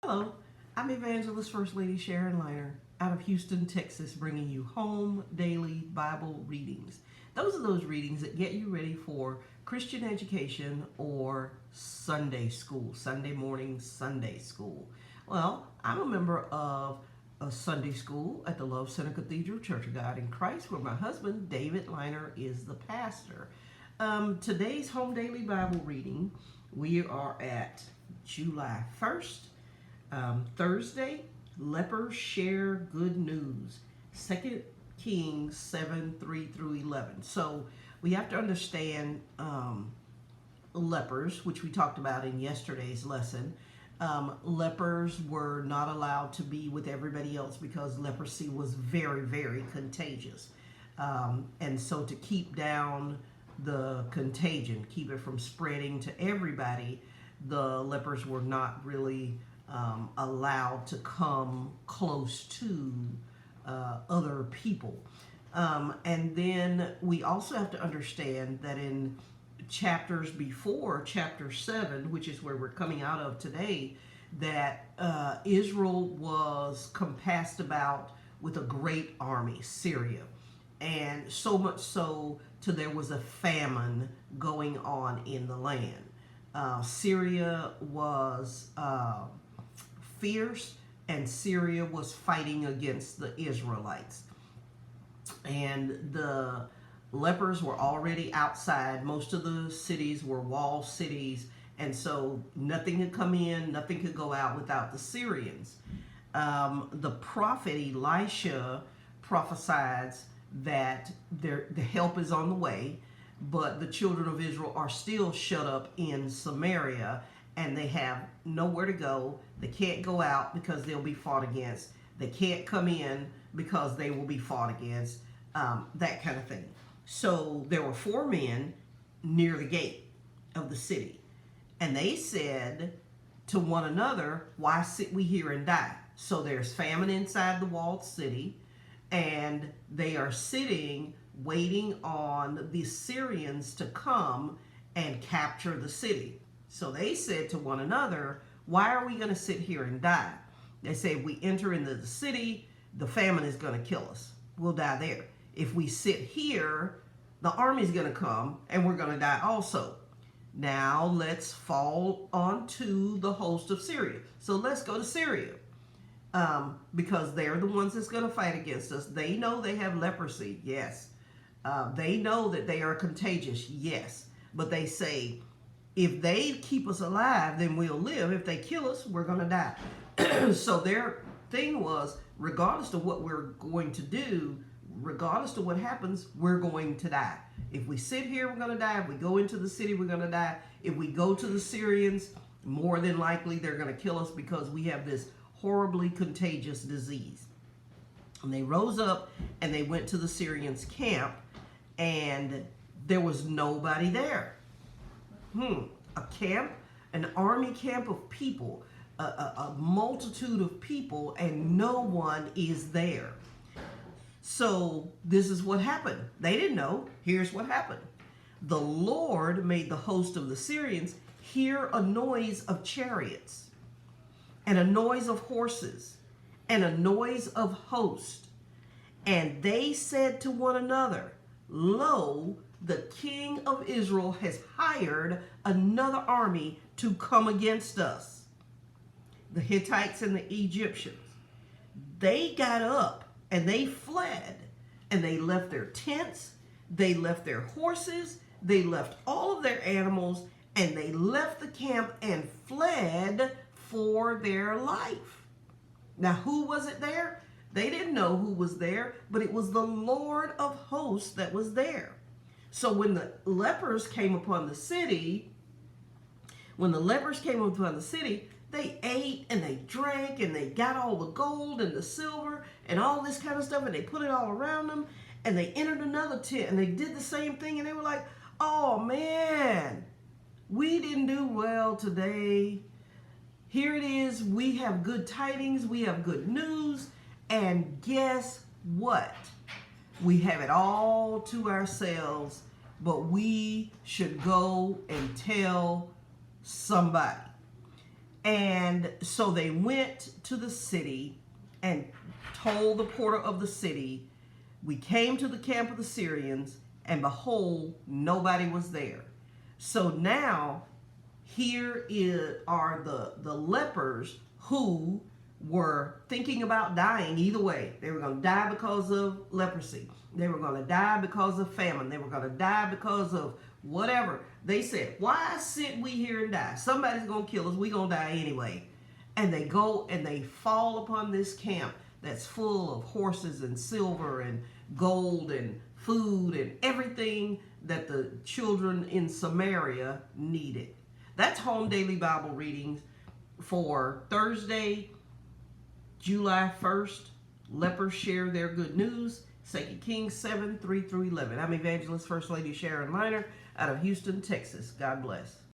Hello, I'm Evangelist First Lady Sharon Liner out of Houston, Texas, bringing you home daily Bible readings. Those are those readings that get you ready for Christian education or Sunday school, Sunday morning Sunday school. Well, I'm a member of a Sunday school at the Love Center Cathedral Church of God in Christ, where my husband, David Liner, is the pastor. Today's home daily Bible reading, we are at July 1st. Thursday, lepers share good news. 2 Kings 7, 3 through 11. So we have to understand lepers, which we talked about in yesterday's lesson. Lepers were not allowed to be with everybody else because leprosy was very, very contagious. And so to keep down the contagion, keep it from spreading to everybody, the lepers were not really allowed to come close to other people. And then we also have to understand that in chapters before chapter 7, which is where we're coming out of today, that Israel was compassed about with a great army, Syria. And so much so to there was a famine going on in the land. Syria was fierce, and Syria was fighting against the Israelites. And the lepers were already outside. Most of the cities were wall cities, and so nothing could come in, nothing could go out without the Syrians. The prophet Elisha prophesied that the help is on the way, but the children of Israel are still shut up in Samaria, and they have nowhere to go. They can't go out because they'll be fought against. They can't come in because they will be fought against, that kind of thing. So there were 4 men near the gate of the city, and they said to one another, "Why sit we here and die?" So there's famine inside the walled city, and they are sitting waiting on the Syrians to come and capture the city. So they said to one another, "Why are we going to sit here and die?" They say, if we enter into the city, the famine is going to kill us. We'll die there. If we sit here, the army's going to come and we're going to die also. Now let's fall onto the host of Syria. So let's go to Syria. Because they're the ones that's going to fight against us. They know they have leprosy, yes. They know that they are contagious, yes. But they say, if they keep us alive, then we'll live. If they kill us, we're going to die. So their thing was, regardless of what we're going to do, regardless of what happens, we're going to die. If we sit here, we're going to die. If we go into the city, we're going to die. If we go to the Syrians, more than likely they're going to kill us because we have this horribly contagious disease. And they rose up and they went to the Syrians' camp, and there was nobody there. A camp, an army camp of people, a multitude of people, and no one is there. So this is what happened. They didn't know. Here's what happened. The Lord made the host of the Syrians hear a noise of chariots, and a noise of horses, and a noise of hosts. And they said to one another, "Lo, the king of Israel has hired another army to come against us." The Hittites and the Egyptians, they got up and they fled, and they left their tents, they left their horses, they left all of their animals, and they left the camp and fled for their life. Now, who was it there? They didn't know who was there, but it was the Lord of hosts that was there. So when the lepers came upon the city, they ate and they drank and they got all the gold and the silver and all this kind of stuff, and they put it all around them, and they entered another tent and they did the same thing, and they were like, "Oh man, we didn't do well today. Here it is, we have good tidings, we have good news, and guess what? We have it all to ourselves, but we should go and tell somebody." And so they went to the city and told the porter of the city, we came to the camp of the Syrians, and behold, nobody was there. So now are the lepers who were thinking about dying either way. They were going to die because of leprosy. They were going to die because of famine. They were going to die because of whatever. They said, why sit we here and die? Somebody's going to kill us. We're going to die anyway. And they go and they fall upon this camp that's full of horses and silver and gold and food and everything that the children in Samaria needed. That's Home Daily Bible Readings for Thursday, July 1st. Lepers share their good news. 2 Kings 7, 3-11. I'm Evangelist First Lady Sharon Liner out of Houston, Texas. God bless.